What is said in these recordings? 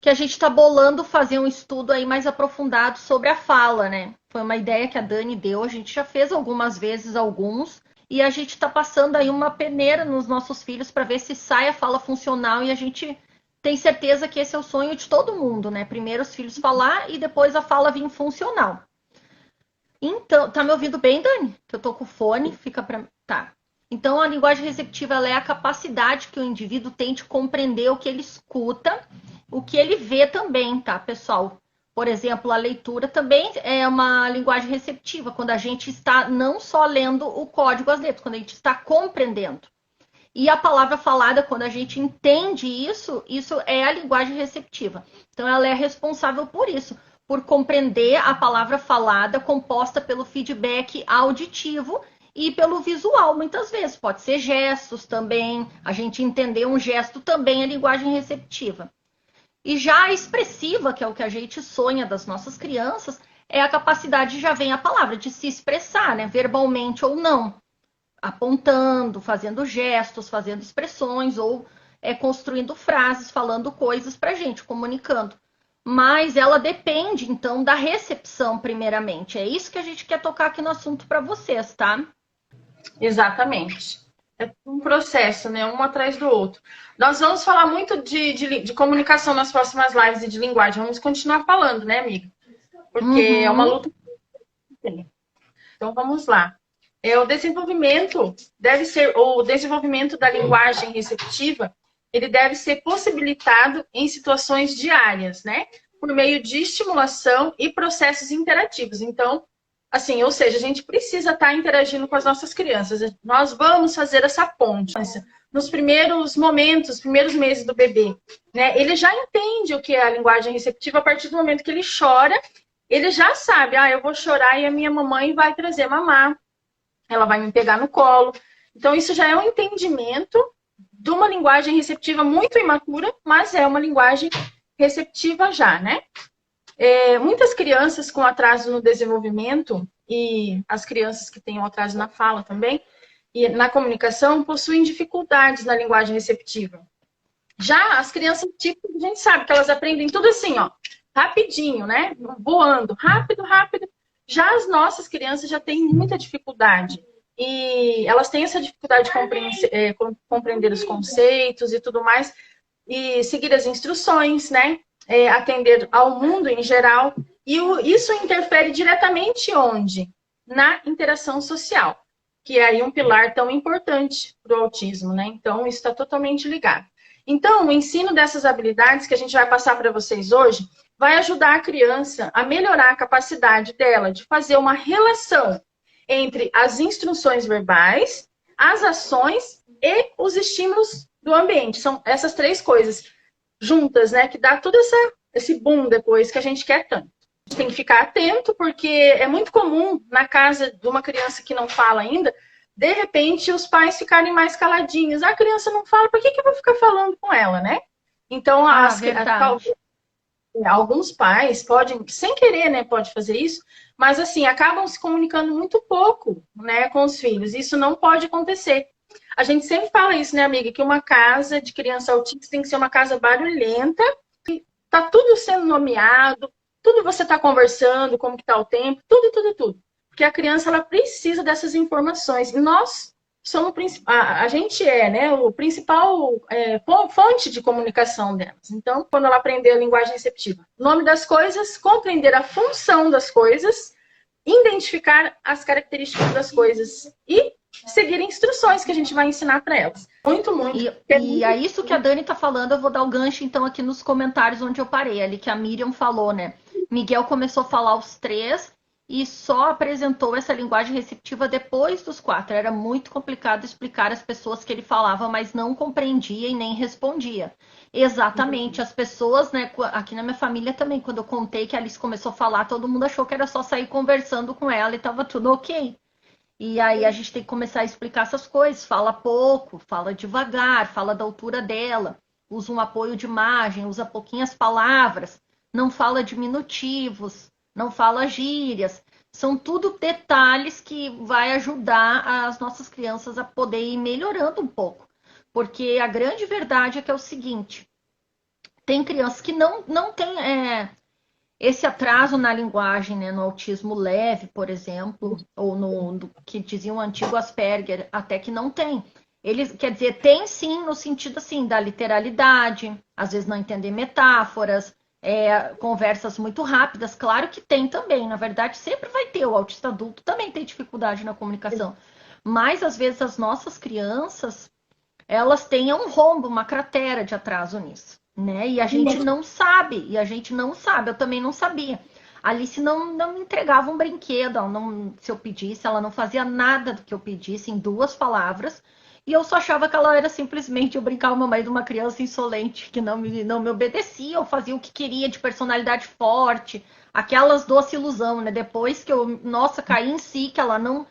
que a gente está bolando fazer um estudo aí mais aprofundado sobre a fala, né? Foi uma ideia que a Dani deu, a gente já fez algumas vezes alguns, e a gente está passando aí uma peneira nos nossos filhos para ver se sai a fala funcional e a gente tem certeza que esse é o sonho de todo mundo, né? Primeiro os filhos falar e depois a fala vir funcional. Então, tá me ouvindo bem, Dani? Que eu tô com o fone, fica para. Tá. Então, a linguagem receptiva ela é a capacidade que o indivíduo tem de compreender o que ele escuta, o que ele vê também, tá, pessoal? Por exemplo, a leitura também é uma linguagem receptiva, quando a gente está não só lendo o código, as letras, quando a gente está compreendendo. E a palavra falada, quando a gente entende isso, isso é a linguagem receptiva. Então, ela é responsável por isso, por compreender a palavra falada composta pelo feedback auditivo e pelo visual, muitas vezes. Pode ser gestos também, a gente entender um gesto também é linguagem receptiva. E já a expressiva, que é o que a gente sonha das nossas crianças, é a capacidade, já vem a palavra, de se expressar, né, verbalmente ou não, apontando, fazendo gestos, fazendo expressões ou construindo frases, falando coisas para a gente, comunicando. Mas ela depende, então, da recepção, primeiramente. É isso que a gente quer tocar aqui no assunto para vocês, tá? Exatamente. É um processo, né? Um atrás do outro. Nós vamos falar muito de comunicação nas próximas lives e de linguagem. Vamos continuar falando, né, amiga? Porque é uma Uhum. luta. Então vamos lá. O desenvolvimento da linguagem receptiva, ele deve ser possibilitado em situações diárias, né? Por meio de estimulação e processos interativos. Então, assim, ou seja, a gente precisa estar interagindo com as nossas crianças. Nós vamos fazer essa ponte. Nos primeiros momentos, os primeiros meses do bebê, né? Ele já entende o que é a linguagem receptiva a partir do momento que ele chora. Ele já sabe, eu vou chorar e a minha mamãe vai trazer mamar, ela vai me pegar no colo. Então, isso já é um entendimento de uma linguagem receptiva muito imatura, mas é uma linguagem receptiva já, né? Muitas crianças com atraso no desenvolvimento e as crianças que têm um atraso na fala também e na comunicação possuem dificuldades na linguagem receptiva. Já as crianças típicas, a gente sabe que elas aprendem tudo assim, ó, rapidinho, né? Voando, rápido, rápido. Já as nossas crianças já têm muita dificuldade. E elas têm essa dificuldade de compreender os conceitos e tudo mais, e seguir as instruções, né? Atender ao mundo em geral. E isso interfere diretamente onde? Na interação social, que é aí um pilar tão importante para o autismo, né? Então, isso está totalmente ligado. Então, o ensino dessas habilidades que a gente vai passar para vocês hoje vai ajudar a criança a melhorar a capacidade dela de fazer uma relação entre as instruções verbais, as ações e os estímulos do ambiente. São essas três coisas juntas, né, que dá todo esse boom depois que a gente quer tanto. A gente tem que ficar atento, porque é muito comum na casa de uma criança que não fala ainda, de repente os pais ficarem mais caladinhos. A criança não fala, por que eu vou ficar falando com ela, né? Então, Ah, verdade. alguns pais podem, sem querer, né, pode fazer isso, mas assim, acabam se comunicando muito pouco, né, com os filhos. Isso não pode acontecer. A gente sempre fala isso, né, amiga, que uma casa de criança autista tem que ser uma casa barulhenta, tá tudo sendo nomeado, tudo você tá conversando, como que tá o tempo, tudo, tudo, tudo. Porque a criança, ela precisa dessas informações. E nós somos a gente é, né, o principal fonte de comunicação delas. Então, quando ela aprender a linguagem receptiva, nome das coisas, compreender a função das coisas, identificar as características das coisas e seguir instruções que a gente vai ensinar para elas. Muito, muito. E a isso que a Dani tá falando, eu vou dar o gancho então aqui nos comentários onde eu parei, ali que a Miriam falou, né? Miguel começou a falar os três e só apresentou essa linguagem receptiva depois dos quatro. Era muito complicado explicar às pessoas que ele falava, mas não compreendia e nem respondia. Exatamente, as pessoas, né, aqui na minha família também, quando eu contei que a Alice começou a falar, todo mundo achou que era só sair conversando com ela e tava tudo ok. E aí a gente tem que começar a explicar essas coisas. Fala pouco, fala devagar, fala da altura dela, usa um apoio de imagem, usa pouquinhas palavras, não fala diminutivos, não fala gírias. São tudo detalhes que vai ajudar as nossas crianças a poder ir melhorando um pouco. Porque a grande verdade é que é o seguinte: Tem crianças que não têm esse atraso na linguagem, né? No autismo leve, por exemplo, ou no que diziam o antigo Asperger, até que não tem. Eles, quer dizer, tem sim no sentido assim da literalidade, às vezes não entender metáforas, conversas muito rápidas, claro que tem também, na verdade sempre vai ter, o autista adulto também tem dificuldade na comunicação, mas às vezes as nossas crianças, elas têm um rombo, uma cratera de atraso nisso, né? E a gente não sabe, eu também não sabia. A Alice não me entregava um brinquedo, se eu pedisse, ela não fazia nada do que eu pedisse em 2 palavras, e eu só achava que ela era simplesmente eu brincava mamãe de uma criança insolente que não me obedecia, ou fazia o que queria de personalidade forte, aquelas doce ilusão, né? Depois que eu, nossa, caí em si, que ela não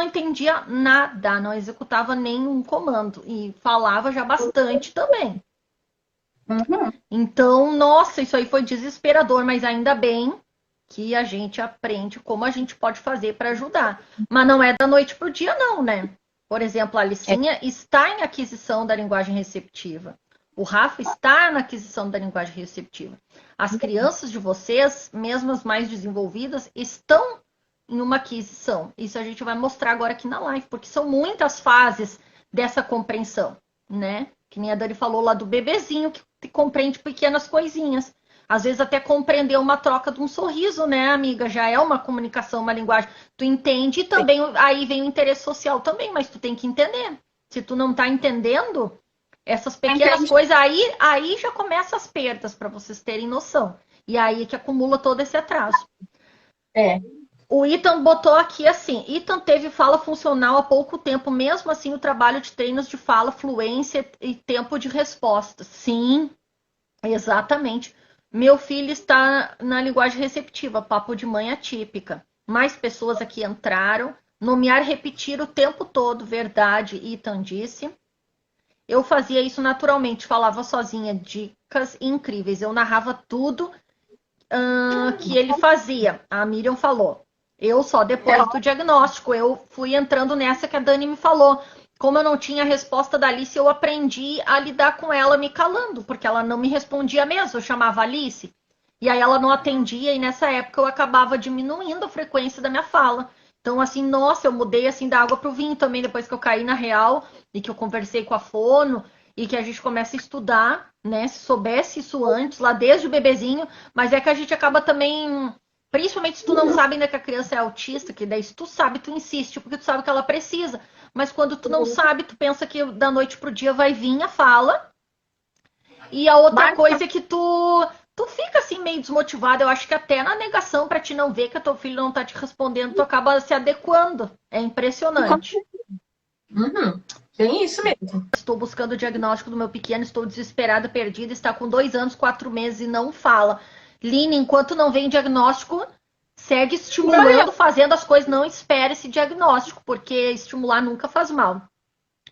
entendia nada, não executava nenhum comando e falava já bastante também. Uhum. Então, nossa, isso aí foi desesperador, mas ainda bem que a gente aprende como a gente pode fazer para ajudar. Mas não é da noite pro dia, não, né? Por exemplo, a Alicinha está em aquisição da linguagem receptiva. O Rafa está na aquisição da linguagem receptiva. As crianças de vocês, mesmo as mais desenvolvidas, estão em uma aquisição. Isso a gente vai mostrar agora aqui na live, porque são muitas fases dessa compreensão, né? Que nem a Dani falou lá do bebezinho que compreende pequenas coisinhas. Às vezes até compreender uma troca de um sorriso, né, amiga? Já é uma comunicação, uma linguagem. Tu entende e também aí vem o interesse social também, mas tu tem que entender. Se tu não tá entendendo essas pequenas coisas, aí já começa as perdas, para vocês terem noção. E aí que acumula todo esse atraso. O Ethan botou aqui assim, Ethan teve fala funcional há pouco tempo, mesmo assim o trabalho de treinos de fala, fluência e tempo de resposta. Sim, exatamente. Meu filho está na linguagem receptiva, papo de mãe atípica. Mais pessoas aqui entraram. Nomear, repetir o tempo todo, verdade, Ethan disse. Eu fazia isso naturalmente, falava sozinha, dicas incríveis. Eu narrava tudo que ele fazia. A Miriam falou. Eu só depois do diagnóstico, eu fui entrando nessa que a Dani me falou. Como eu não tinha a resposta da Alice, eu aprendi a lidar com ela me calando, porque ela não me respondia mesmo. Eu chamava Alice, e aí ela não atendia, e nessa época eu acabava diminuindo a frequência da minha fala. Então, assim, nossa, eu mudei assim da água pro vinho também, depois que eu caí na real, e que eu conversei com a fono, e que a gente começa a estudar, né? Se soubesse isso antes, lá desde o bebezinho, mas é que a gente acaba também, principalmente se tu não sabe ainda que a criança é autista, que daí se tu sabe, tu insiste, porque tu sabe que ela precisa. Mas quando tu não sabe, tu pensa que da noite pro dia vai vir a fala. E a outra coisa é que tu fica assim meio desmotivado. Eu acho que até na negação para te não ver que teu filho não tá te respondendo, tu acaba se adequando. É impressionante. Uhum. Tem isso mesmo. Estou buscando o diagnóstico do meu pequeno, estou desesperada, perdida, está com 2 anos, 4 meses e não fala. Line, enquanto não vem diagnóstico, segue estimulando, fazendo as coisas, não espere esse diagnóstico, porque estimular nunca faz mal.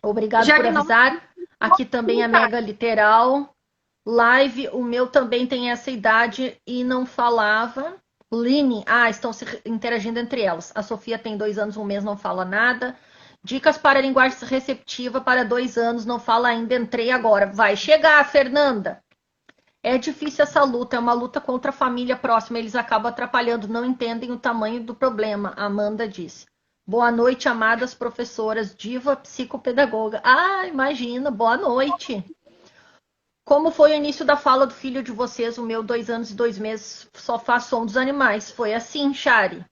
Obrigado por avisar. Aqui também é mega literal. Live, o meu também tem essa idade e não falava. Line, estão se interagindo entre elas. A Sofia tem 2 anos, 1 mês, não fala nada. Dicas para linguagem receptiva para 2 anos, não fala ainda, entrei agora. Vai chegar, Fernanda. É difícil essa luta, é uma luta contra a família próxima, eles acabam atrapalhando, não entendem o tamanho do problema, Amanda disse. Boa noite, amadas professoras, diva psicopedagoga. Imagina, boa noite. Como foi o início da fala do filho de vocês? O meu 2 anos e 2 meses só faz som dos animais. Foi assim, Shari.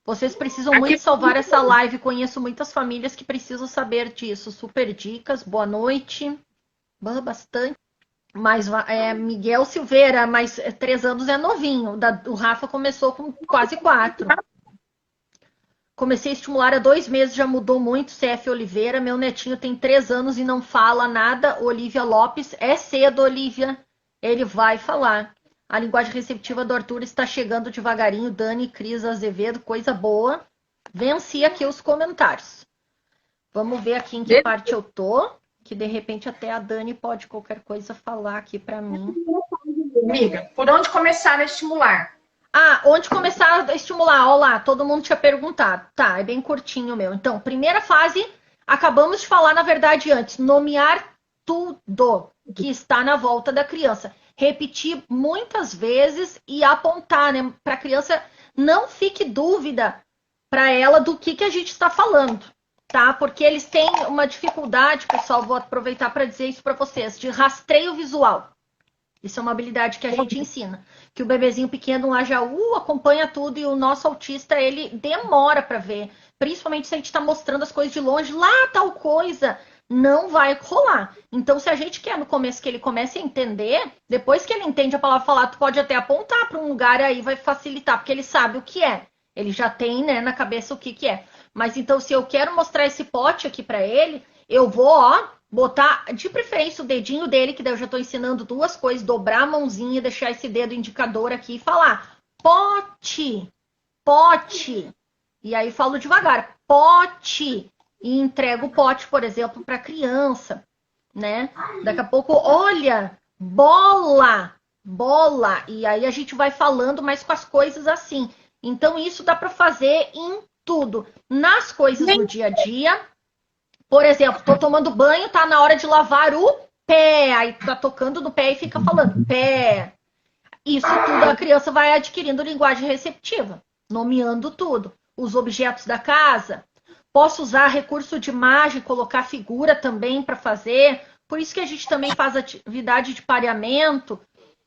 Vocês precisam muito salvar essa live. Conheço muitas famílias que precisam saber disso. Super dicas, boa noite. Bastante. Mas Miguel Silveira, mas 3 anos é novinho. O Rafa começou com quase 4. Comecei a estimular há 2 meses, já mudou muito. CF Oliveira, meu netinho tem 3 anos e não fala nada. Olivia Lopes, é cedo, Olivia. Ele vai falar. A linguagem receptiva do Arthur está chegando devagarinho. Dani, Cris Azevedo, coisa boa. Venci aqui os comentários. Vamos ver aqui em que parte eu tô. Que de repente até a Dani pode qualquer coisa falar aqui para mim. Amiga, por onde começar a estimular? Onde começar a estimular? Olha lá, todo mundo tinha perguntado. Tá, é bem curtinho meu. Então, primeira fase, acabamos de falar, na verdade, antes. Nomear tudo que está na volta da criança. repetir muitas vezes e apontar, né? Para a criança não fique dúvida para ela do que a gente está falando, tá? Porque eles têm uma dificuldade, pessoal, vou aproveitar para dizer isso para vocês, de rastreio visual. Isso é uma habilidade que a gente ensina. Que o bebezinho pequeno lá já acompanha tudo e o nosso autista, ele demora para ver. Principalmente se a gente está mostrando as coisas de longe, lá tal coisa, não vai rolar. Então, se a gente quer no começo que ele comece a entender, depois que ele entende a palavra falar, tu pode até apontar para um lugar aí, vai facilitar, porque ele sabe o que é. Ele já tem, né, na cabeça o que é. Mas então, se eu quero mostrar esse pote aqui para ele, eu vou, ó, botar de preferência o dedinho dele, que daí eu já estou ensinando duas coisas, dobrar a mãozinha, deixar esse dedo indicador aqui e falar pote, pote. E aí falo devagar, pote. E entrego o pote, por exemplo, para a criança, né? Daqui a pouco, olha, bola, bola. E aí a gente vai falando, mas com as coisas assim. Então isso dá para fazer em tudo. Nas coisas do dia a dia, por exemplo, tô tomando banho, tá na hora de lavar o pé. Aí tá tocando no pé e fica falando pé. Isso tudo a criança vai adquirindo linguagem receptiva, nomeando tudo. Os objetos da casa. Posso usar recurso de imagem, colocar figura também para fazer. Por isso que a gente também faz atividade de pareamento.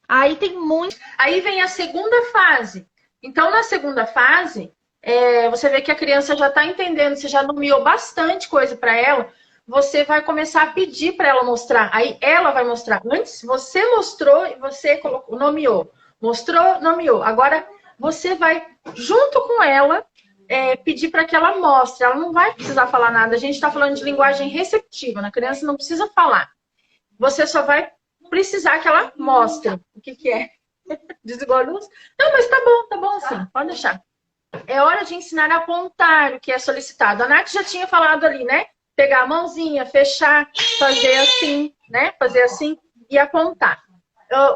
Aí tem muito. Aí vem a segunda fase. Então, na segunda fase, você vê que a criança já está entendendo, você já nomeou bastante coisa para ela, você vai começar a pedir para ela mostrar. Aí ela vai mostrar. Antes, você mostrou e você colocou, nomeou. Mostrou, nomeou. Agora, você vai, junto com ela, pedir para que ela mostre. Ela não vai precisar falar nada. A gente está falando de linguagem receptiva. A criança não precisa falar. Você só vai precisar que ela mostre o que é. Desligou a luz? Não, mas tá bom assim. Pode deixar. É hora de ensinar a apontar o que é solicitado. A Nath já tinha falado ali, né? Pegar a mãozinha, fechar, fazer assim, né? Fazer assim e apontar.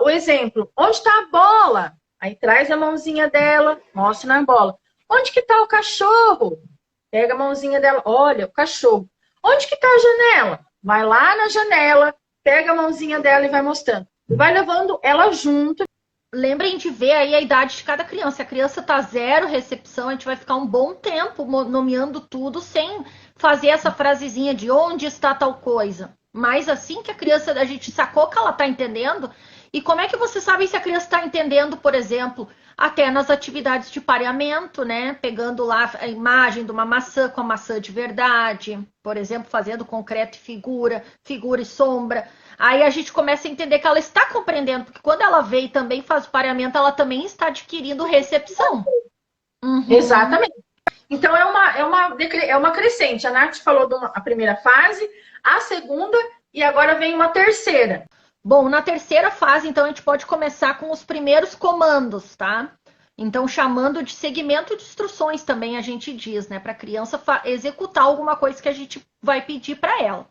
O exemplo, onde está a bola? Aí traz a mãozinha dela, mostra na bola. Onde que está o cachorro? Pega a mãozinha dela, olha, o cachorro. Onde que está a janela? Vai lá na janela, pega a mãozinha dela e vai mostrando. Vai levando ela junto. Lembrem de ver aí a idade de cada criança. Se a criança tá zero recepção, a gente vai ficar um bom tempo nomeando tudo sem fazer essa frasezinha de onde está tal coisa. Mas assim que a gente sacou que ela tá entendendo. E como é que você sabe se a criança está entendendo, por exemplo, até nas atividades de pareamento, né? Pegando lá a imagem de uma maçã com a maçã de verdade, por exemplo, fazendo concreto e figura, figura e sombra. Aí a gente começa a entender que ela está compreendendo, porque quando ela vê e também faz o pareamento, ela também está adquirindo recepção. Uhum. Exatamente. Então é uma crescente. A Nath falou a primeira fase, a segunda e agora vem uma terceira. Bom, na terceira fase, então, a gente pode começar com os primeiros comandos, tá? Então, chamando de segmento de instruções também a gente diz, né? Para a criança executar alguma coisa que a gente vai pedir para ela.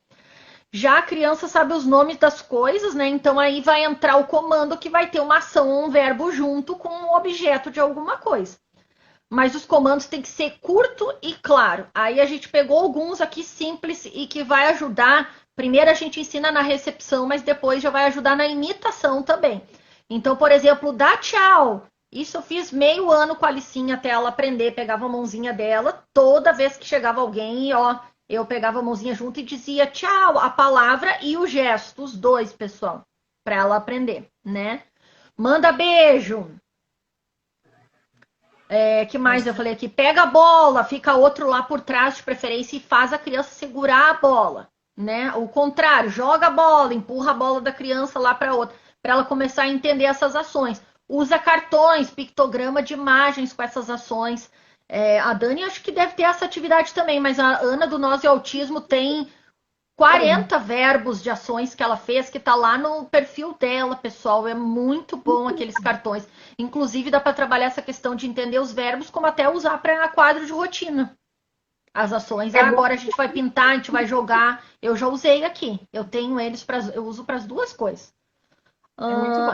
Já a criança sabe os nomes das coisas, né? Então, aí vai entrar o comando que vai ter uma ação ou um verbo junto com um objeto de alguma coisa. Mas os comandos têm que ser curto e claro. Aí a gente pegou alguns aqui simples e que vai ajudar. Primeiro a gente ensina na recepção, mas depois já vai ajudar na imitação também. Então, por exemplo, dá tchau. Isso eu fiz meio ano com a Alicinha até ela aprender. Pegava a mãozinha dela, toda vez que chegava alguém, ó, eu pegava a mãozinha junto e dizia tchau, a palavra e o gesto, os dois, pessoal, para ela aprender, né? Manda beijo. Que mais eu falei aqui? Pega a bola, fica outro lá por trás de preferência e faz a criança segurar a bola, né? O contrário, joga a bola, empurra a bola da criança lá para outra, para ela começar a entender essas ações. Usa cartões, pictograma de imagens com essas ações. A Dani acho que deve ter essa atividade também, mas a Ana do Nós e Autismo tem 40 verbos de ações que ela fez, que tá lá no perfil dela, pessoal. É muito bom aqueles cartões. Inclusive, dá para trabalhar essa questão de entender os verbos, como até usar para quadro de rotina. As ações. Agora a gente vai pintar, a gente vai jogar. Eu já usei aqui. Eu tenho eles, eu uso para as duas coisas.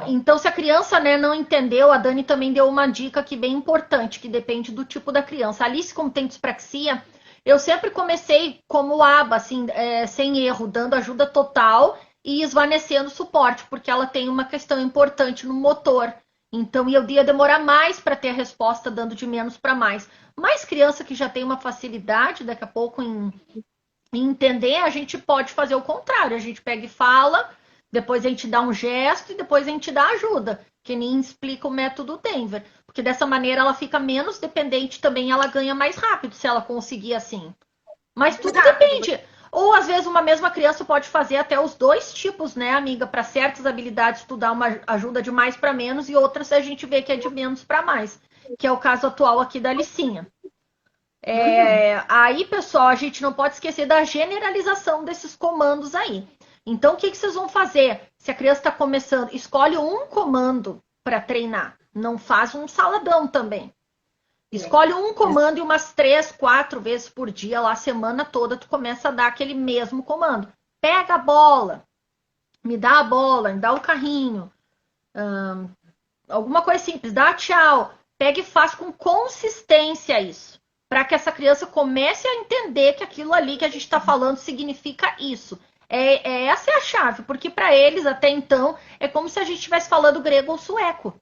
Então, se a criança, né, não entendeu, a Dani também deu uma dica aqui bem importante, que depende do tipo da criança. A Alice, como tem dispraxia, eu sempre comecei como aba, assim, sem erro, dando ajuda total e esvanecendo o suporte, porque ela tem uma questão importante no motor. Então, eu ia demorar mais para ter a resposta dando de menos para mais. Mas criança que já tem uma facilidade, daqui a pouco, em entender, a gente pode fazer o contrário. A gente pega e fala, depois a gente dá um gesto e depois a gente dá ajuda, que nem explica o método Denver. Porque dessa maneira ela fica menos dependente também, ela ganha mais rápido se ela conseguir assim. Mas tudo depende. Ou às vezes uma mesma criança pode fazer até os dois tipos, né, amiga? Para certas habilidades tu dá uma ajuda de mais para menos e outras a gente vê que é de menos para mais, que é o caso atual aqui da Licinha. Aí, pessoal, a gente não pode esquecer da generalização desses comandos aí. Então, o que vocês vão fazer? Se a criança está começando, escolhe um comando para treinar. Não faz um saladão também. Escolhe um comando e umas 3, 4 vezes por dia, lá a semana toda, tu começa a dar aquele mesmo comando. Pega a bola, me dá a bola, me dá o carrinho. Alguma coisa simples, dá tchau. Pega e faz com consistência isso. Para que essa criança comece a entender que aquilo ali que a gente está falando significa isso. Essa é a chave, porque para eles, até então, é como se a gente estivesse falando grego ou sueco.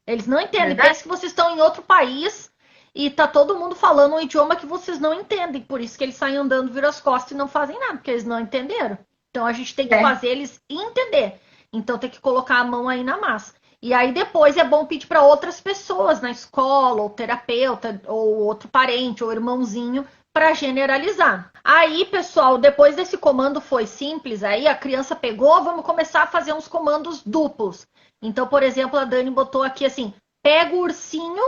Eles não entendem. Parece que vocês estão em outro país e tá todo mundo falando um idioma que vocês não entendem. Por isso que eles saem andando, viram as costas e não fazem nada, porque eles não entenderam. Então a gente tem que fazer eles entender. Então tem que colocar a mão aí na massa. E aí depois é bom pedir para outras pessoas na escola, ou terapeuta, ou outro parente, ou irmãozinho, para generalizar. Aí, pessoal, depois desse comando foi simples, aí a criança pegou, vamos começar a fazer uns comandos duplos. Então, por exemplo, a Dani botou aqui assim, pega o ursinho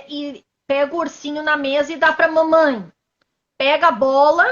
e pega o ursinho na mesa e dá para mamãe. Pega a bola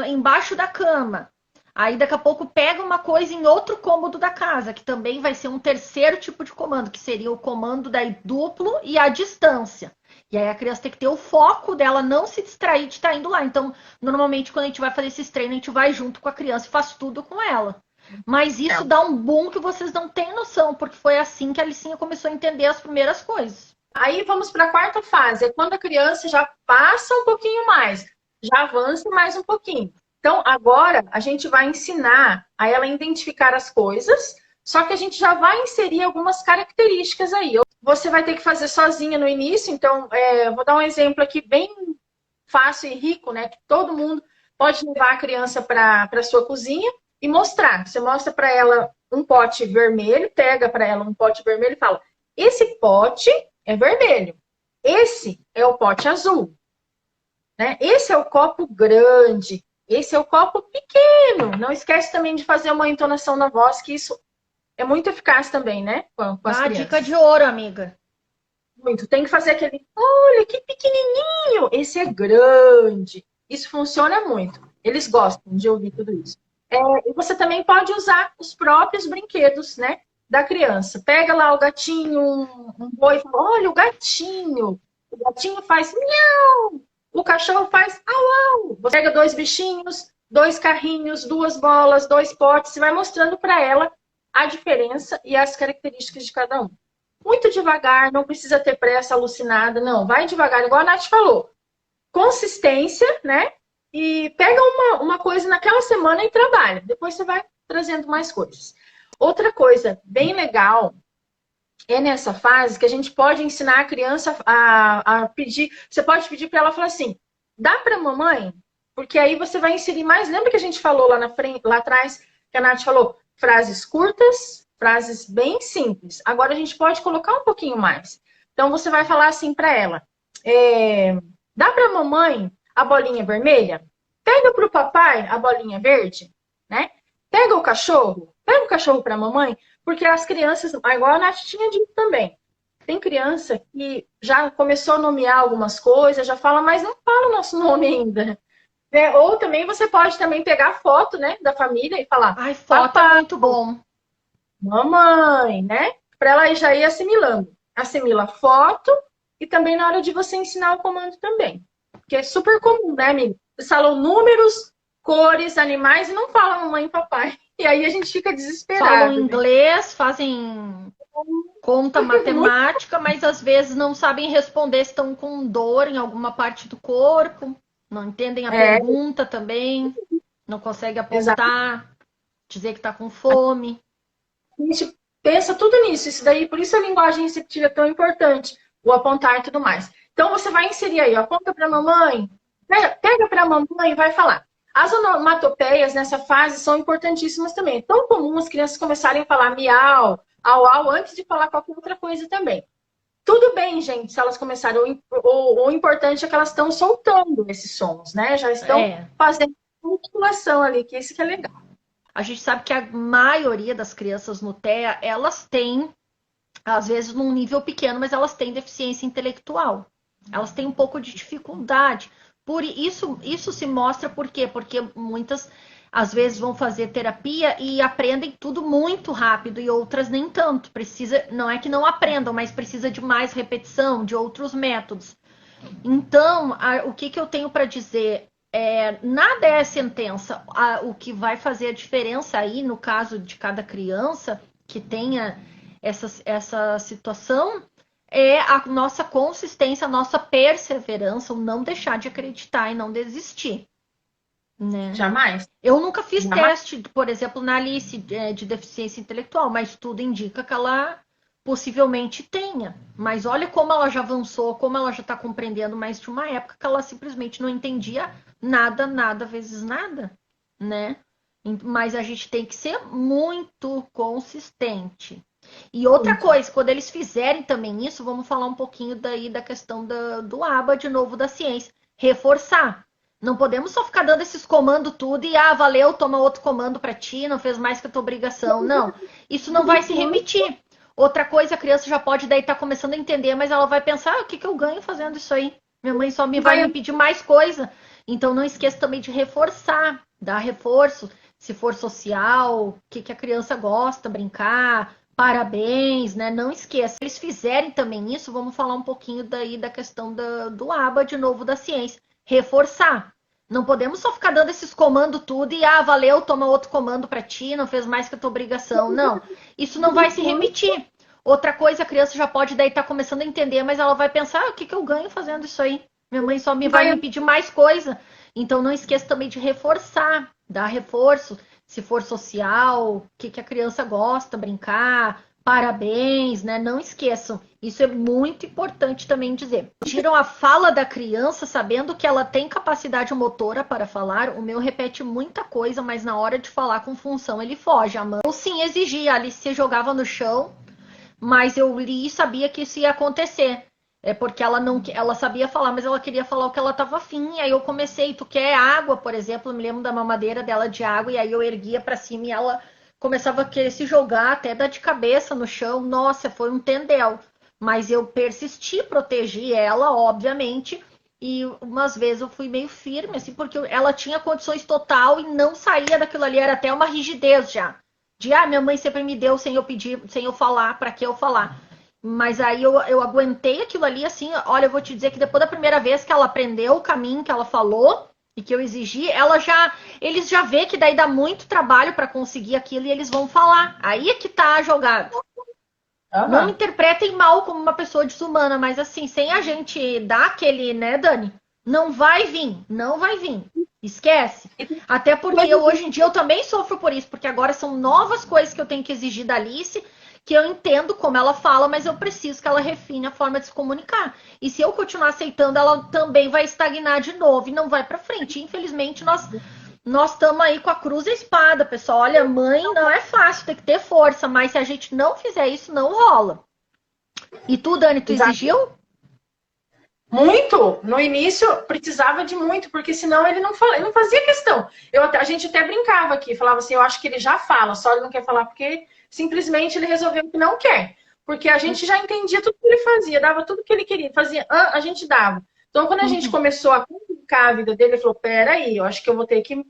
embaixo da cama. Aí daqui a pouco pega uma coisa em outro cômodo da casa, que também vai ser um terceiro tipo de comando, que seria o comando daí duplo e a distância. E aí a criança tem que ter o foco dela, não se distrair de estar indo lá. Então, normalmente, quando a gente vai fazer esses treinos, a gente vai junto com a criança e faz tudo com ela. Mas isso dá um boom que vocês não têm noção, porque foi assim que a Licinha começou a entender as primeiras coisas. Aí vamos para a quarta fase, é quando a criança já passa um pouquinho mais, já avança mais um pouquinho. Então, agora a gente vai ensinar a ela identificar as coisas, só que a gente já vai inserir algumas características aí. Você vai ter que fazer sozinha no início, então, vou dar um exemplo aqui bem fácil e rico, né? Que todo mundo pode levar a criança para a sua cozinha e mostrar. Você mostra para ela um pote vermelho, pega para ela um pote vermelho e fala, esse pote é vermelho, esse é o pote azul, né? Esse é o copo grande. Esse é o copo pequeno. Não esquece também de fazer uma entonação na voz, que isso é muito eficaz também, né? Com as crianças. Dica de ouro, amiga. Muito. Tem que fazer aquele, olha, que pequenininho. Esse é grande. Isso funciona muito. Eles gostam de ouvir tudo isso. E você também pode usar os próprios brinquedos, né? Da criança. Pega lá o gatinho, um boi, e fala, olha, o gatinho. O gatinho faz miau. O cachorro faz au, au. Você pega 2 bichinhos, 2 carrinhos, 2 bolas, 2 potes e vai mostrando para ela a diferença e as características de cada um. Muito devagar, não precisa ter pressa alucinada, não. Vai devagar, igual a Nath falou. Consistência, né? E pega uma coisa naquela semana e trabalha. Depois você vai trazendo mais coisas. Outra coisa bem legal é nessa fase que a gente pode ensinar a criança a pedir. Você pode pedir para ela falar assim: dá para mamãe? Porque aí você vai inserir mais. Lembra que a gente falou lá na frente, lá atrás, que a Nath falou frases curtas, frases bem simples. Agora a gente pode colocar um pouquinho mais. Então você vai falar assim para ela: dá para mamãe a bolinha vermelha? Pega para o papai a bolinha verde, né? Pega o cachorro para mamãe. Porque as crianças, igual a Nath tinha dito também, tem criança que já começou a nomear algumas coisas, já fala, mas não fala o nosso nome ainda. Ou também você pode também pegar a foto, né, da família e falar, ai, foto é muito bom. Mamãe, né? Para ela já ir assimilando. Assimila a foto e também na hora de você ensinar o comando também. Que é super comum, né, amiga? Eles falam números, cores, animais e não falam mamãe e papai. E aí a gente fica desesperado. Falam inglês, fazem conta matemática, mas às vezes não sabem responder, estão com dor em alguma parte do corpo, não entendem a pergunta também. Não consegue apontar, dizer que está com fome. A gente pensa tudo nisso. Isso daí, por isso a linguagem receptiva é tão importante, o apontar e tudo mais. Então você vai inserir aí, aponta para a mamãe, pega para a mamãe e vai falar. As onomatopeias nessa fase são importantíssimas também. É tão comum as crianças começarem a falar miau, au, au, antes de falar qualquer outra coisa também. Tudo bem, gente, se elas começarem. O importante é que elas estão soltando esses sons, né? Já estão fazendo musculação ali, que isso que é legal. A gente sabe que a maioria das crianças no TEA, elas têm, às vezes num nível pequeno, mas elas têm deficiência intelectual. Elas têm um pouco de dificuldade. Por isso se mostra por quê? Porque muitas, às vezes, vão fazer terapia e aprendem tudo muito rápido e outras nem tanto. Não é que não aprendam, mas precisa de mais repetição, de outros métodos. Então, o que eu tenho para dizer? Nada é sentença. O que vai fazer a diferença aí, no caso de cada criança que tenha essa situação, é a nossa consistência, a nossa perseverança, o não deixar de acreditar e não desistir. Né? Jamais. Eu nunca fiz teste, por exemplo, na Alice de deficiência intelectual, mas tudo indica que ela possivelmente tenha. Mas olha como ela já avançou, como ela já está compreendendo, mais de uma época que ela simplesmente não entendia nada vezes nada, né? Mas a gente tem que ser muito consistente. E outra coisa, quando eles fizerem também isso, vamos falar um pouquinho daí da questão do ABA, de novo, da ciência. Reforçar. Não podemos só ficar dando esses comandos tudo e, valeu, toma outro comando para ti, não fez mais que a tua obrigação. Não, isso não vai se repetir. Outra coisa, a criança já pode daí estar começando a entender, mas ela vai pensar, o que eu ganho fazendo isso aí? Minha mãe só vai me pedir mais coisa. Então não esqueça também de reforçar, dar reforço, se for social, o que a criança gosta, brincar, parabéns, né? Não esqueça. Se eles fizerem também isso, vamos falar um pouquinho daí da questão do ABA, de novo, da ciência. Reforçar. Não podemos só ficar dando esses comandos tudo e, valeu, toma outro comando para ti, não fez mais que a tua obrigação. Não, isso não vai se repetir. Outra coisa, a criança já pode daí estar começando a entender, mas ela vai pensar, o que eu ganho fazendo isso aí? Minha mãe só vai me pedir mais coisa. Então não esqueça também de reforçar, dar reforço, se for social, o que a criança gosta, brincar, parabéns, né? Não esqueçam. Isso é muito importante também dizer. Tiram a fala da criança sabendo que ela tem capacidade motora para falar. O meu repete muita coisa, mas na hora de falar com função ele foge. A mãe, eu sim exigia, a Alice se jogava no chão, mas eu li e sabia que isso ia acontecer. Porque ela sabia falar, mas ela queria falar o que ela estava afim. E aí eu comecei, tu quer água, por exemplo, eu me lembro da mamadeira dela de água, e aí eu erguia para cima e ela começava a querer se jogar, até dar de cabeça no chão. Nossa, foi um tendel. Mas eu persisti, protegi ela, obviamente, e umas vezes eu fui meio firme, assim, porque ela tinha condições total e não saía daquilo ali, era até uma rigidez já. De, minha mãe sempre me deu sem eu pedir, sem eu falar, para que eu falar? Mas aí eu aguentei aquilo ali, assim, olha, eu vou te dizer que depois da primeira vez que ela aprendeu o caminho que ela falou e que eu exigi, eles já vê que daí dá muito trabalho para conseguir aquilo e eles vão falar. Aí é que tá a jogada. Uhum. Não me interpretem mal como uma pessoa desumana, mas assim, sem a gente dar aquele, né, Dani? Não vai vir. Esquece. Até porque hoje em dia eu também sofro por isso, porque agora são novas coisas que eu tenho que exigir da Alice, que eu entendo como ela fala, mas eu preciso que ela refine a forma de se comunicar. E se eu continuar aceitando, ela também vai estagnar de novo e não vai para frente. Infelizmente, nós estamos aí com a cruz e a espada, pessoal. Olha, mãe, não é fácil, tem que ter força, mas se a gente não fizer isso, não rola. E tu, Dani, tu exigiu? Muito! No início precisava de muito, porque senão ele não fazia questão. A gente até brincava aqui, falava assim, eu acho que ele já fala, só ele não quer falar porque simplesmente ele resolveu que não quer. Porque a gente já entendia tudo que ele fazia, dava tudo que ele queria, fazia, a gente dava. Então, quando a gente começou a complicar a vida dele, ele falou, peraí, eu acho que eu vou ter que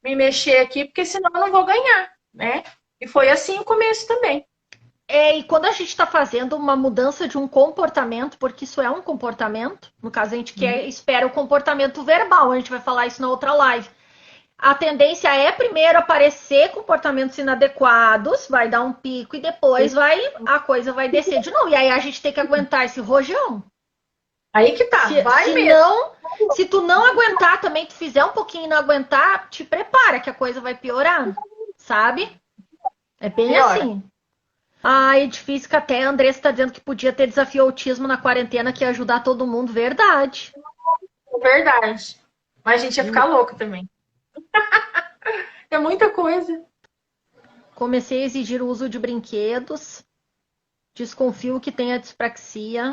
me mexer aqui, porque senão eu não vou ganhar, né? E foi assim o começo também. E quando a gente está fazendo uma mudança de um comportamento, porque isso é um comportamento, no caso a gente espera o comportamento verbal, a gente vai falar isso na outra live. A tendência é primeiro aparecer comportamentos inadequados, vai dar um pico e depois a coisa vai descer de novo. E aí a gente tem que aguentar esse rojão. Aí que tá, vai se mesmo. não, se tu não aguentar também, tu fizer um pouquinho e não aguentar, te prepara que a coisa vai piorar, sabe? É bem Piora. assim. A Edifício, até a Andressa tá dizendo que podia ter desafio autismo na quarentena, que ia ajudar todo mundo. Verdade. Verdade. Mas a gente ia ficar louco também. É muita coisa. Comecei a exigir o uso de brinquedos. Desconfio que tenha dispraxia.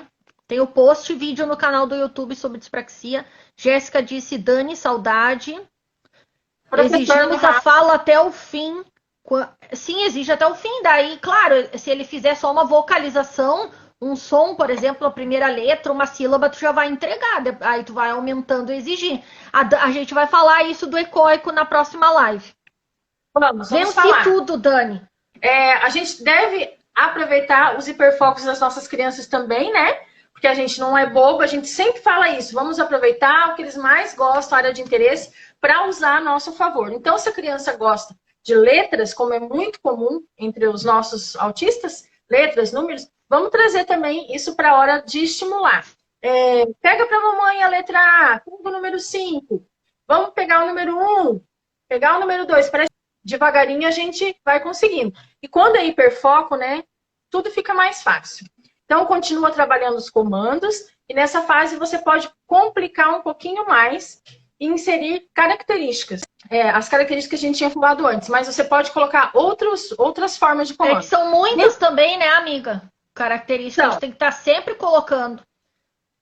Tem o post e vídeo no canal do YouTube sobre dispraxia. Jéssica disse, Dani, saudade. Professor Exigimos a Murra. fala até o fim. Sim, exige até o fim. Daí, claro, se ele fizer só uma vocalização, um som, por exemplo, a primeira letra, uma sílaba, tu já vai entregar. Aí tu vai aumentando e exigir. A gente vai falar isso do ecoico na próxima live. Vamos Venci falar. tudo, Dani. A gente deve aproveitar os hiperfocos das nossas crianças também, né? Porque a gente não é bobo, a gente sempre fala isso. Vamos aproveitar o que eles mais gostam, a área de interesse, para usar a nosso favor. Então, se a criança gosta de letras, como é muito comum entre os nossos autistas, letras, números, vamos trazer também isso para a hora de estimular. Pega para a mamãe a letra A, pega o número 5. Vamos pegar o número 1, pegar o número 2. Devagarinho a gente vai conseguindo. E quando é hiperfoco, né, tudo fica mais fácil. Então, continua trabalhando os comandos e nessa fase você pode complicar um pouquinho mais e inserir características. As características que a gente tinha falado antes, mas você pode colocar outras formas de comando. É que são muitas também, né, amiga? Características a gente tem que estar sempre colocando.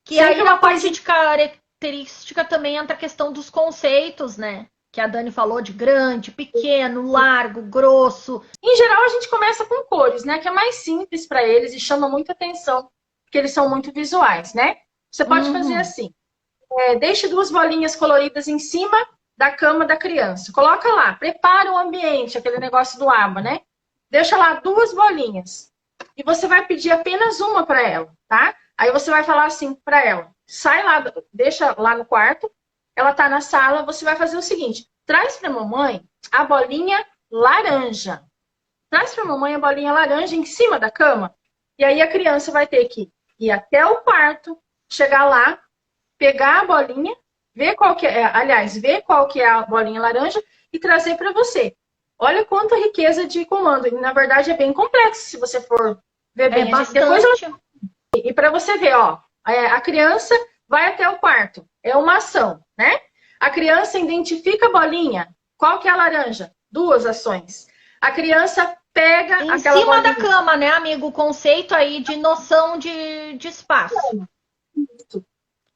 Que sempre aí na parte de característica também entra a questão dos conceitos, né? Que a Dani falou de grande, pequeno, largo, grosso. Em geral, a gente começa com cores, né? Que é mais simples para eles e chama muita atenção, porque eles são muito visuais, né? Você pode fazer assim. Deixe 2 bolinhas coloridas em cima da cama da criança. Coloca lá, prepara o ambiente, aquele negócio do aba, né? Deixa lá 2 bolinhas. E você vai pedir apenas uma para ela, tá? Aí você vai falar assim para ela. Sai lá, deixa lá no quarto. Ela tá na sala, você vai fazer o seguinte. Traz para a mamãe a bolinha laranja. Traz para a mamãe a bolinha laranja em cima da cama. E aí a criança vai ter que ir até o quarto, chegar lá, pegar a bolinha, ver qual que é, ver qual que é a bolinha laranja e trazer para você. Olha quanta riqueza de comando. E, na verdade, é bem complexo, se você for ver bem. Depois E para você ver, ó, a criança vai até o quarto. É uma ação, né? A criança identifica a bolinha. Qual que é a laranja? 2 ações. A criança pega em aquela cima bolinha. da cama, né, amigo? O conceito aí de noção de espaço.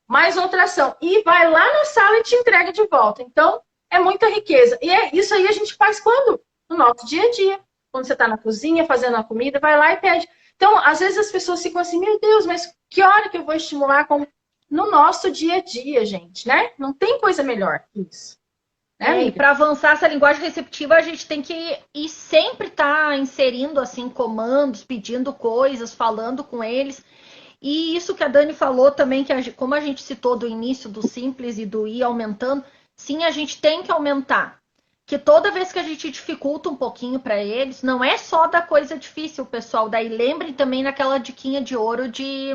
Mais outra ação. E vai lá na sala e te entrega de volta. Então, é muita riqueza. E isso aí a gente faz quando? No nosso dia a dia. Quando você está na cozinha, fazendo a comida, vai lá e pede. Então, às vezes as pessoas ficam assim, meu Deus, mas que hora que eu vou estimular no nosso dia a dia, gente, né? Não tem coisa melhor que isso. Né, e para avançar essa linguagem receptiva, a gente tem que ir sempre estar inserindo assim comandos, pedindo coisas, falando com eles. E isso que a Dani falou também, que como a gente citou do início do simples e do ir aumentando, sim, a gente tem que aumentar. Que toda vez que a gente dificulta um pouquinho para eles, não é só da coisa difícil, pessoal. Daí lembrem também naquela diquinha de ouro de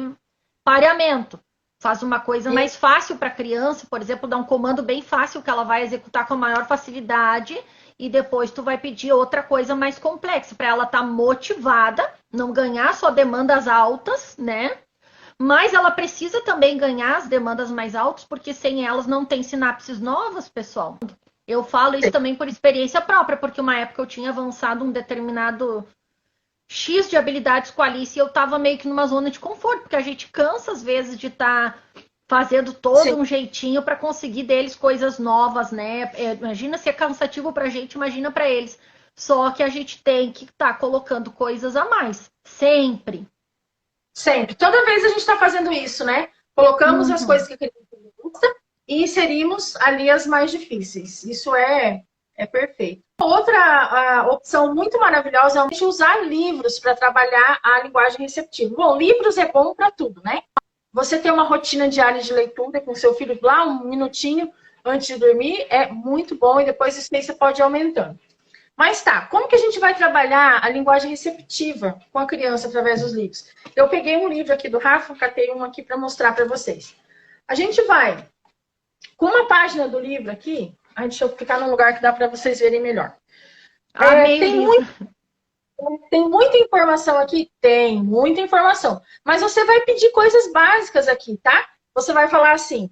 pareamento. Faz uma coisa mais fácil para a criança, por exemplo, dá um comando bem fácil que ela vai executar com a maior facilidade e depois tu vai pedir outra coisa mais complexa para ela estar motivada, não ganhar só demandas altas, né? Mas ela precisa também ganhar as demandas mais altas, porque sem elas não tem sinapses novas, pessoal. Eu falo isso também por experiência própria, porque uma época eu tinha avançado um determinado X de habilidades com a Alice e eu tava meio que numa zona de conforto, porque a gente cansa às vezes de estar fazendo todo um jeitinho para conseguir deles coisas novas, né? Imagina se é cansativo pra gente, imagina para eles. Só que a gente tem que estar colocando coisas a mais, sempre. Sempre. Toda vez a gente está fazendo isso, né? Colocamos as coisas que a criança gosta e inserimos ali as mais difíceis. Isso é perfeito. Outra opção muito maravilhosa é a gente usar livros para trabalhar a linguagem receptiva. Bom, livros é bom para tudo, né? Você ter uma rotina diária de leitura com seu filho lá, 1 minutinho antes de dormir, é muito bom e depois isso aí você pode ir aumentando. Mas tá, como que a gente vai trabalhar a linguagem receptiva com a criança através dos livros? Eu peguei um livro aqui do Rafa, catei um aqui para mostrar para vocês. A gente vai, com uma página do livro aqui, deixa eu ficar num lugar que dá para vocês verem melhor. Tem muita informação aqui? Tem muita informação. Mas você vai pedir coisas básicas aqui, tá? Você vai falar assim,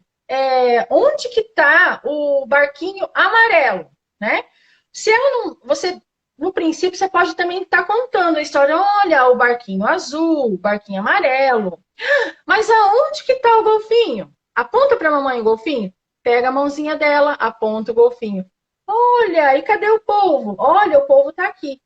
onde que tá o barquinho amarelo, né? Se ela não... no princípio, você pode também estar contando a história. Olha, o barquinho azul, o barquinho amarelo. Mas aonde que tá o golfinho? Aponta para a mamãe o golfinho. Pega a mãozinha dela, aponta o golfinho. Olha, e cadê o polvo? Olha, o polvo tá aqui.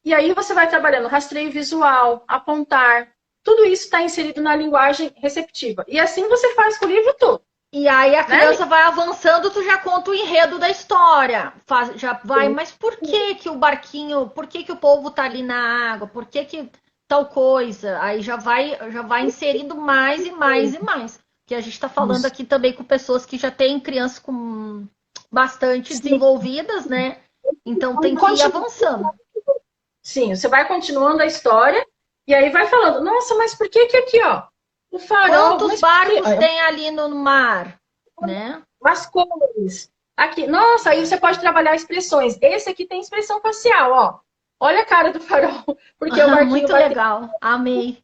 E aí você vai trabalhando rastreio visual, apontar. Tudo isso está inserido na linguagem receptiva. E assim você faz com o livro todo. E aí a criança vai avançando, tu já conta o enredo da história. Já vai, mas por que que o barquinho, por que que o povo tá ali na água? Por que que tal coisa? Aí já vai inserindo mais e mais e mais. Porque a gente está falando aqui também com pessoas que já têm crianças com bastante desenvolvidas, né? Então tem que ir avançando. Sim, você vai continuando a história e aí vai falando, nossa, mas por que que aqui, ó, o farol... Quantos barcos tem ali no mar, né? As cores. Aqui, nossa, aí você pode trabalhar expressões. Esse aqui tem expressão facial, ó. Olha a cara do farol, porque o barquinho muito legal, amei.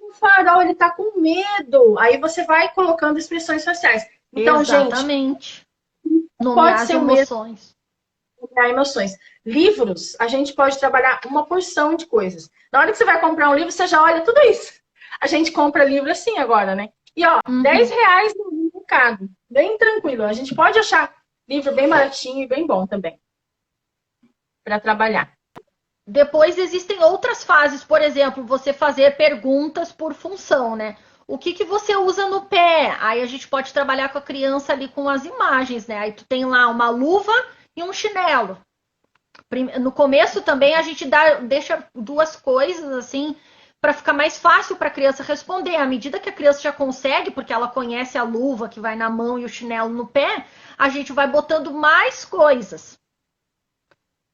O farol, ele tá com medo. Aí você vai colocando expressões faciais. Então, exatamente. Gente, nomear as emoções. Nomear emoções. Livros, a gente pode trabalhar uma porção de coisas. Na hora que você vai comprar um livro, você já olha tudo isso. A gente compra livro assim agora, né? E ó, R$10 no mercado. Bem tranquilo. A gente pode achar livro bem baratinho e bem bom também. Para trabalhar. Depois existem outras fases, por exemplo, você fazer perguntas por função, né? O que que você usa no pé? Aí a gente pode trabalhar com a criança ali com as imagens, né? Aí tu tem lá uma luva e um chinelo. No começo também a gente deixa duas coisas assim para ficar mais fácil para a criança responder. À medida que a criança já consegue, porque ela conhece a luva que vai na mão e o chinelo no pé, a gente vai botando mais coisas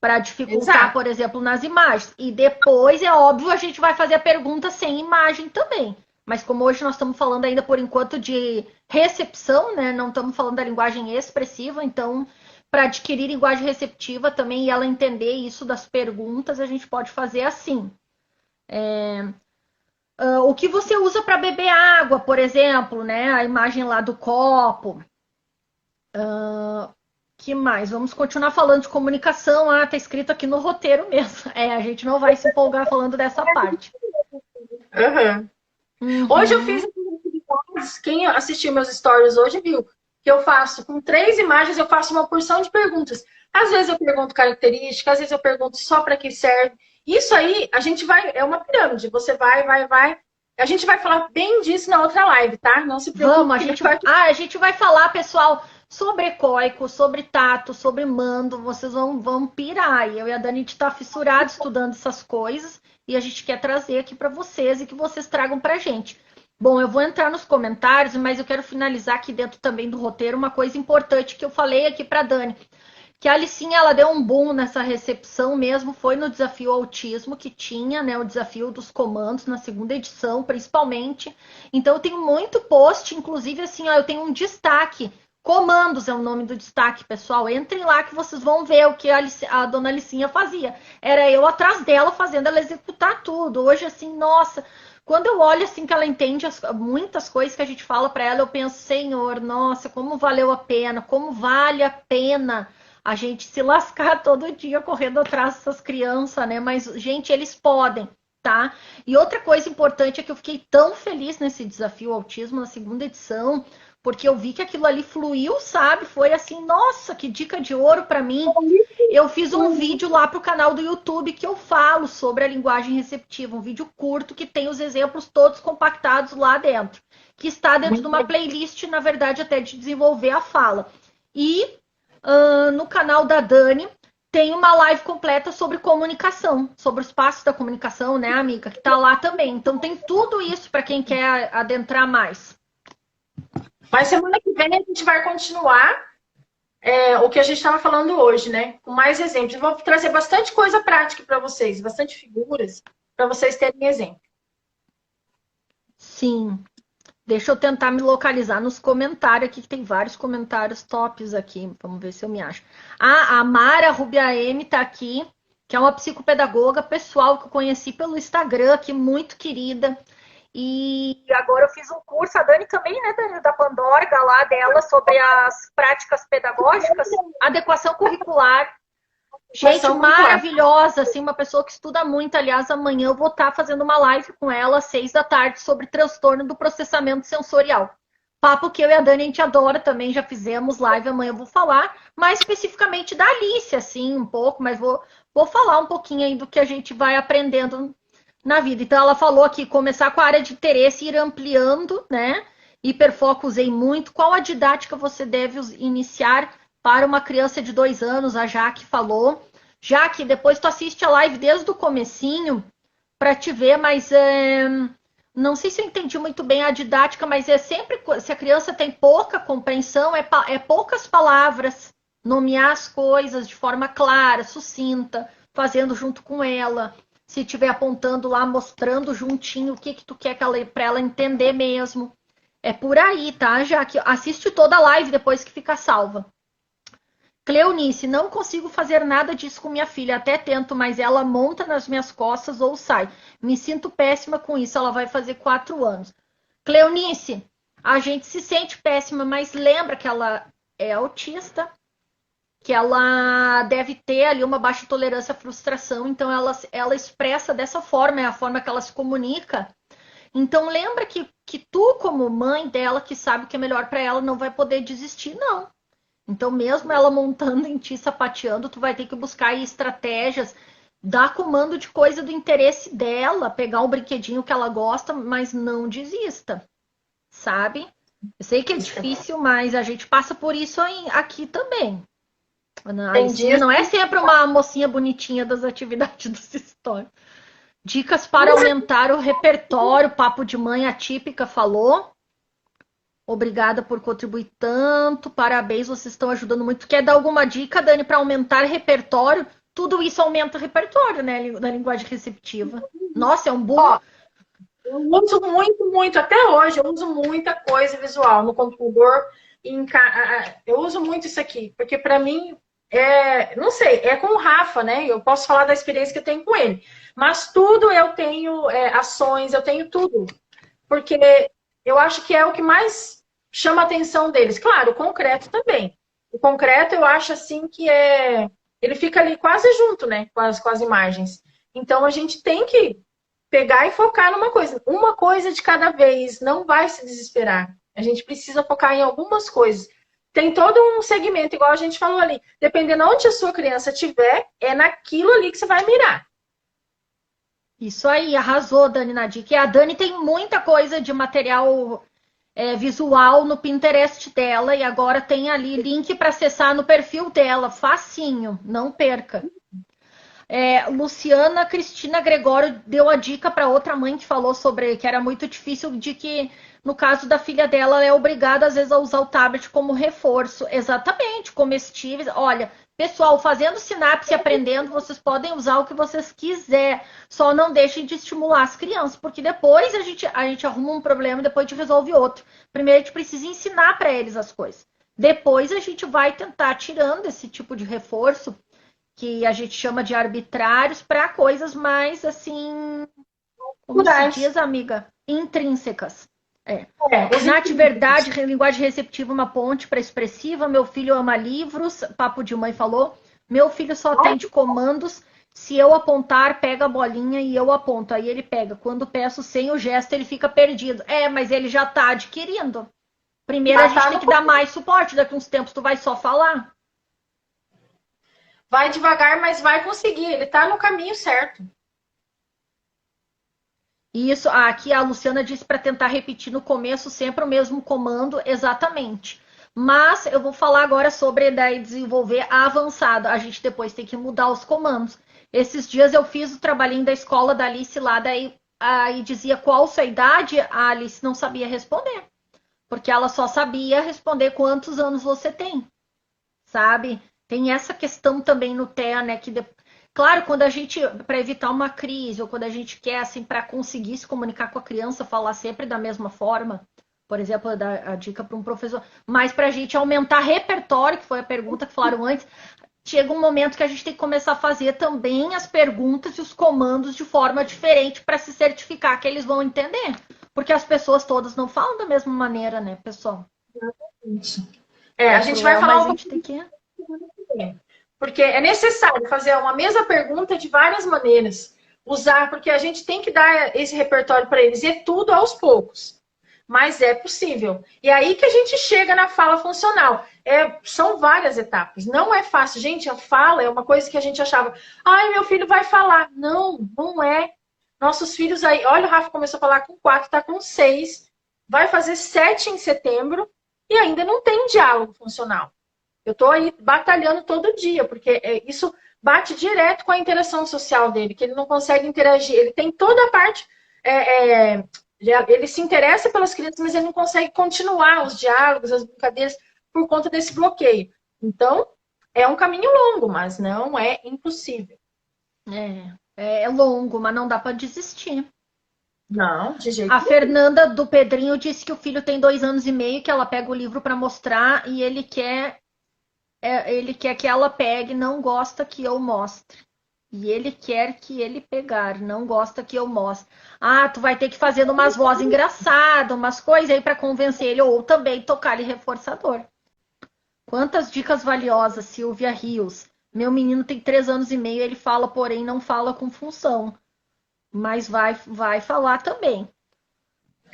para dificultar, exato, por exemplo, nas imagens. E depois, é óbvio, a gente vai fazer a pergunta sem imagem também. Mas como hoje nós estamos falando ainda, por enquanto, de recepção, né? Não estamos falando da linguagem expressiva, então, para adquirir linguagem receptiva também e ela entender isso das perguntas, a gente pode fazer assim. O que você usa para beber água, por exemplo, né? A imagem lá do copo. Que mais? Vamos continuar falando de comunicação. Tá escrito aqui no roteiro mesmo. A gente não vai se empolgar falando dessa parte. Hoje eu fiz atividades. Quem assistiu meus stories hoje viu que eu faço com 3 imagens, eu faço uma porção de perguntas. Às vezes eu pergunto características, às vezes eu pergunto só para que serve. Isso aí, a gente vai, é uma pirâmide. Você vai. A gente vai falar bem disso na outra live, tá? Não se preocupe. Vamos, a gente vai falar, pessoal, sobre ecoico, sobre tato, sobre mando. Vocês vão pirar. Eu e a Dani tá fissurada estudando essas coisas e a gente quer trazer aqui para vocês e que vocês tragam pra gente. Bom, eu vou entrar nos comentários, mas eu quero finalizar aqui dentro também do roteiro uma coisa importante que eu falei aqui pra Dani. Que a Alicinha, ela deu um boom nessa recepção mesmo, foi no Desafio Autismo que tinha, né, o desafio dos comandos na segunda edição, principalmente. Então eu tenho muito post, inclusive assim, ó, eu tenho um destaque, comandos é o nome do destaque, pessoal. Entrem lá que vocês vão ver o que a dona Alicinha fazia. Era eu atrás dela fazendo ela executar tudo. Hoje assim, nossa, quando eu olho assim que ela entende muitas coisas que a gente fala para ela, eu penso, Senhor, nossa, como valeu a pena, como vale a pena a gente se lascar todo dia correndo atrás dessas crianças, né? Mas, gente, eles podem, tá? E outra coisa importante é que eu fiquei tão feliz nesse Desafio Autismo na segunda edição, porque eu vi que aquilo ali fluiu, sabe? Foi assim, nossa, que dica de ouro para mim. Eu fiz um vídeo lá pro canal do YouTube que eu falo sobre a linguagem receptiva, um vídeo curto que tem os exemplos todos compactados lá dentro, que está dentro de uma playlist, na verdade, até de desenvolver a fala. E no canal da Dani tem uma live completa sobre comunicação, sobre os passos da comunicação, né, amiga? Que tá lá também. Então tem tudo isso para quem quer adentrar mais. Mas semana que vem a gente vai continuar o que a gente estava falando hoje, né? Com mais exemplos. Eu vou trazer bastante coisa prática para vocês, bastante figuras, para vocês terem exemplo. Sim. Deixa eu tentar me localizar nos comentários aqui, que tem vários comentários tops aqui. Vamos ver se eu me acho. Ah, a Mara Rubia M tá aqui, que é uma psicopedagoga pessoal que eu conheci pelo Instagram, aqui, muito querida. E agora eu fiz um curso, a Dani também, né, Dani, da Pandorga, lá dela, sobre as práticas pedagógicas, adequação curricular. Gente, maravilhosa, assim, uma pessoa que estuda muito. Aliás, amanhã eu vou estar fazendo uma live com ela às 6 da tarde sobre transtorno do processamento sensorial. Papo que eu e a Dani a gente adora também, já fizemos live, amanhã eu vou falar mais especificamente da Alice, assim, um pouco, mas vou falar um pouquinho aí do que a gente vai aprendendo na vida. Então ela falou aqui, começar com a área de interesse e ir ampliando, né? Hiperfoco usei muito. Qual a didática você deve iniciar para uma criança de 2 anos? A Jaque falou. Jaque, depois tu assiste a live desde o comecinho para te ver, mas não sei se eu entendi muito bem a didática, mas é sempre, se a criança tem pouca compreensão, é poucas palavras, nomear as coisas de forma clara, sucinta, fazendo junto com ela. Se estiver apontando lá, mostrando juntinho o que tu quer para ela entender mesmo. É por aí, tá, Jaque? Assiste toda a live depois que fica salva. Cleonice, não consigo fazer nada disso com minha filha. Até tento, mas ela monta nas minhas costas ou sai. Me sinto péssima com isso. Ela vai fazer 4 anos. Cleonice, a gente se sente péssima, mas lembra que ela é autista, que ela deve ter ali uma baixa tolerância à frustração, então ela expressa dessa forma, é a forma que ela se comunica. Então lembra que tu, como mãe dela, que sabe o que é melhor para ela, não vai poder desistir, não. Então, mesmo ela montando em ti, sapateando, tu vai ter que buscar aí estratégias, dar comando de coisa do interesse dela, pegar um brinquedinho que ela gosta, mas não desista, sabe? Eu sei que é difícil, mas a gente passa por isso aqui também. A Alicinha não é sempre uma mocinha bonitinha das atividades do Sistório. Dicas para aumentar o repertório, papo de mãe atípica falou. Obrigada por contribuir tanto, parabéns, vocês estão ajudando muito. Quer dar alguma dica, Dani, para aumentar repertório? Tudo isso aumenta repertório, né, na linguagem receptiva. Nossa, é um boom. Ó, eu uso muito, até hoje, eu uso muita coisa visual no computador. Eu uso muito isso aqui, porque para mim, não sei, é com o Rafa, né? Eu posso falar da experiência que eu tenho com ele. Mas tudo eu tenho ações, eu tenho tudo. Porque eu acho que é o que mais chama a atenção deles. Claro, o concreto também. O concreto eu acho assim que ele fica ali quase junto, né, com as imagens. Então a gente tem que pegar e focar numa coisa de cada vez, não vai se desesperar. A gente precisa focar em algumas coisas. Tem todo um segmento, igual a gente falou ali. Dependendo onde a sua criança estiver, é naquilo ali que você vai mirar. Isso aí, arrasou, Dani, na dica. E a Dani tem muita coisa de material visual no Pinterest dela e agora tem ali link para acessar no perfil dela, facinho, não perca. Luciana Cristina Gregório deu a dica para outra mãe que falou sobre que era muito difícil, de que no caso da filha dela, ela é obrigada às vezes a usar o tablet como reforço. Exatamente, comestíveis. Olha, pessoal, fazendo sinapse e aprendendo, vocês podem usar o que vocês quiserem. Só não deixem de estimular as crianças, porque depois a gente arruma um problema e depois a gente resolve outro. Primeiro a gente precisa ensinar para eles as coisas. Depois a gente vai tentar tirando esse tipo de reforço, que a gente chama de arbitrários, para coisas mais assim, como se diz, amiga, intrínsecas. Nath, verdade, linguagem receptiva, uma ponte para expressiva. Meu filho ama livros, papo de mãe falou. Meu filho só atende comandos. Se eu apontar, pega a bolinha e eu aponto. Aí ele pega. Quando peço sem o gesto, ele fica perdido. Mas ele já está adquirindo. Primeiro a gente tem que dar mais suporte. Daqui uns tempos tu vai só falar. Vai devagar, mas vai conseguir. Ele está no caminho certo. Isso, aqui a Luciana disse para tentar repetir no começo sempre o mesmo comando, exatamente. Mas eu vou falar agora sobre daí desenvolver a avançada. A gente depois tem que mudar os comandos. Esses dias eu fiz o trabalhinho da escola da Alice lá, daí aí dizia qual sua idade, a Alice não sabia responder. Porque ela só sabia responder quantos anos você tem. sabe? Tem essa questão também no TEA, né? Claro, quando a gente, para evitar uma crise, ou quando a gente quer, assim, para conseguir se comunicar com a criança, falar sempre da mesma forma, por exemplo, dar a dica para um professor, mas para a gente aumentar repertório, que foi a pergunta que falaram antes, chega um momento que a gente tem que começar a fazer também as perguntas e os comandos de forma diferente para se certificar que eles vão entender. Porque as pessoas todas não falam da mesma maneira, né, pessoal? A gente vai falar um pouquinho. Porque é necessário fazer uma mesma pergunta de várias maneiras. Usar, porque a gente tem que dar esse repertório para eles. E é tudo aos poucos. Mas é possível. E aí que a gente chega na fala funcional. São várias etapas. Não é fácil. Gente, a fala é uma coisa que a gente achava. Ai, meu filho vai falar. Não, não é. Nossos filhos aí... Olha, o Rafa começou a falar com 4, está com 6. Vai fazer 7 em setembro. E ainda não tem diálogo funcional. Eu estou aí batalhando todo dia, porque isso bate direto com a interação social dele, que ele não consegue interagir. Ele tem toda a parte... ele se interessa pelas crianças, mas ele não consegue continuar os diálogos, as brincadeiras, por conta desse bloqueio. Então, é um caminho longo, mas não é impossível. É longo, mas não dá para desistir. Não, de jeito nenhum. A Fernanda do Pedrinho disse que o filho tem 2 anos e meio, que ela pega o livro para mostrar e ele quer que ela pegue, não gosta que eu mostre. E ele quer que ele pegar, não gosta que eu mostre. Ah, tu vai ter que fazer umas vozes engraçadas, umas coisas aí para convencer ele, ou também tocar-lhe reforçador. Quantas dicas valiosas, Silvia Rios. Meu menino tem 3 anos e meio, ele fala, porém não fala com função. Mas vai falar também.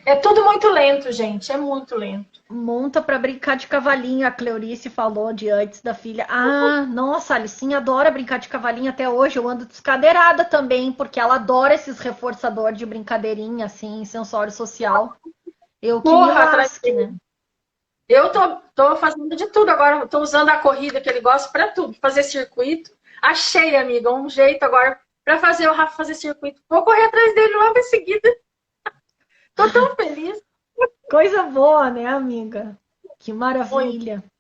É tudo muito lento, gente. É muito lento. Monta para brincar de cavalinho, a Cleurice falou de antes da filha. Ah, nossa, a Alicinha adora brincar de cavalinho até hoje. Eu ando descadeirada também, porque ela adora esses reforçadores de brincadeirinha, assim, sensório social. Eu que me lasque, né? Eu tô fazendo de tudo agora. Tô usando a corrida que ele gosta para tudo. Fazer circuito. Achei, amiga, um jeito agora para fazer o Rafa fazer circuito. Vou correr atrás dele logo em seguida. Tô tão feliz. Coisa boa, né, amiga? Que maravilha. Oi.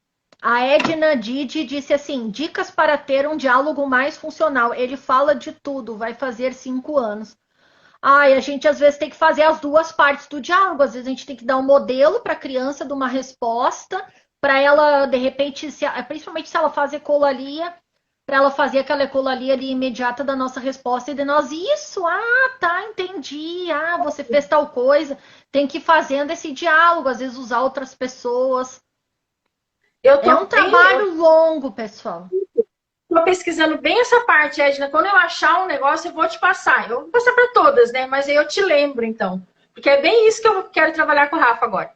A Edna Didi disse assim, dicas para ter um diálogo mais funcional. Ele fala de tudo, vai fazer 5 anos. A gente às vezes tem que fazer as duas partes do diálogo. Às vezes a gente tem que dar um modelo para a criança de uma resposta, para ela, de repente, principalmente se ela faz ecolalia, para ela fazer aquela ecolalia ali imediata da nossa resposta e de nós, isso, tá, entendi, você fez tal coisa, tem que ir fazendo esse diálogo, às vezes usar outras pessoas. É um trabalho longo, pessoal. Estou pesquisando bem essa parte, Edna, quando eu achar um negócio eu vou te passar, eu vou passar para todas, né, mas aí eu te lembro então, porque é bem isso que eu quero trabalhar com o Rafa agora.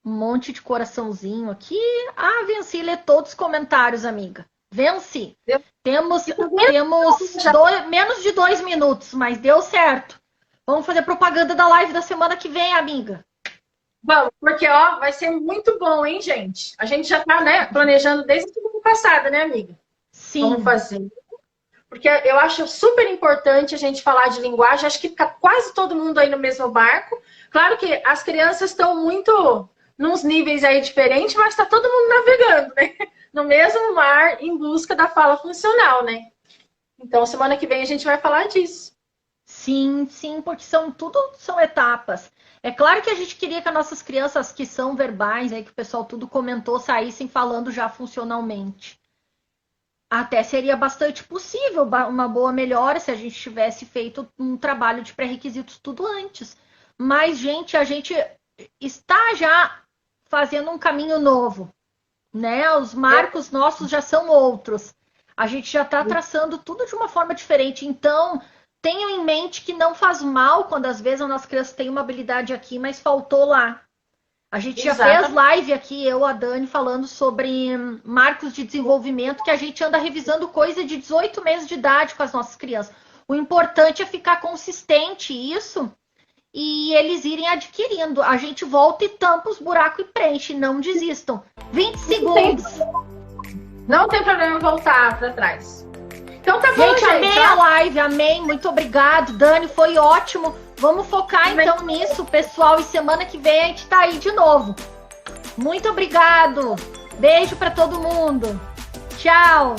Um monte de coraçãozinho aqui, venci ler todos os comentários, amiga. Vence. Temos menos de 2 minutos, mas deu certo. Vamos fazer propaganda da live da semana que vem, amiga. Vamos, porque vai ser muito bom, hein, gente? A gente já tá, né, planejando desde a semana passada, né, amiga? Sim. Vamos fazer. Porque eu acho super importante a gente falar de linguagem. Acho que fica quase todo mundo aí no mesmo barco. Claro que as crianças estão muito nos níveis aí diferentes, mas tá todo mundo navegando, né? No mesmo mar, em busca da fala funcional, né? Então, semana que vem a gente vai falar disso. Sim, porque são etapas. É claro que a gente queria que as nossas crianças que são verbais, aí que o pessoal tudo comentou, saíssem falando já funcionalmente. Até seria bastante possível uma boa melhora se a gente tivesse feito um trabalho de pré-requisitos tudo antes. Mas, gente, a gente está já fazendo um caminho novo. Né? Os marcos nossos já são outros. A gente já está traçando tudo de uma forma diferente. Então, tenham em mente que não faz mal quando às vezes a nossa criança tem uma habilidade aqui, mas faltou lá. A gente já fez live aqui, eu, a Dani, falando sobre marcos de desenvolvimento, que a gente anda revisando coisa de 18 meses de idade com as nossas crianças. O importante é ficar consistente isso e eles irem adquirindo. A gente volta e tampa os buracos e preenche, não desistam. 20 segundos. Não tem problema voltar para trás. Então tá bom, gente. Amei a live, amei. Muito obrigado, Dani, foi ótimo. Vamos focar então nisso, pessoal. E semana que vem a gente tá aí de novo. Muito obrigado. Beijo para todo mundo. Tchau.